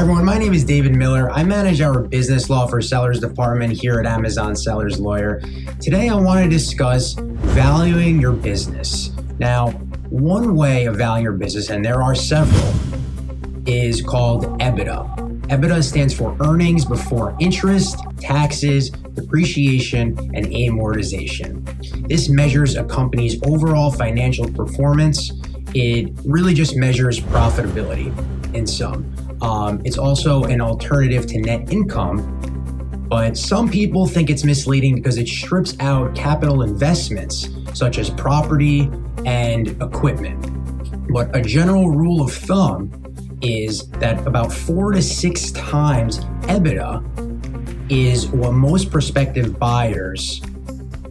everyone, my name is David Miller. I manage our business law for sellers department here at Amazon Sellers Lawyer. Today I want to discuss valuing your business. Now, one way of valuing your business, and there are several, is called EBITDA. EBITDA stands for earnings before interest, taxes, depreciation, and amortization. This measures a company's overall financial performance. It really just measures profitability in sum. It's also an alternative to net income, but some people think it's misleading because it strips out capital investments such as property and equipment. But a general rule of thumb is that about 4 to 6 times EBITDA is what most prospective buyers,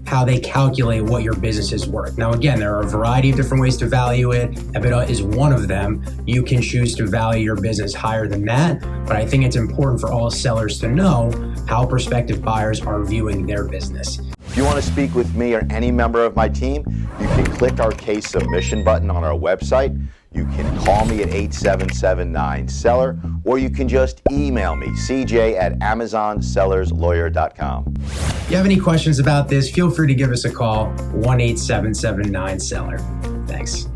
how they calculate what your business is worth. Now, again, there are a variety of different ways to value it. EBITDA is one of them. You can choose to value your business higher than that, but I think it's important for all sellers to know how prospective buyers are viewing their business. If you want to speak with me or any member of my team, you can click our case submission button on our website. You can call me at 8779-SELLER, or you can just email me, cj@amazonsellerslawyer.com. If you have any questions about this, feel free to give us a call, 1-8779-SELLER. Thanks.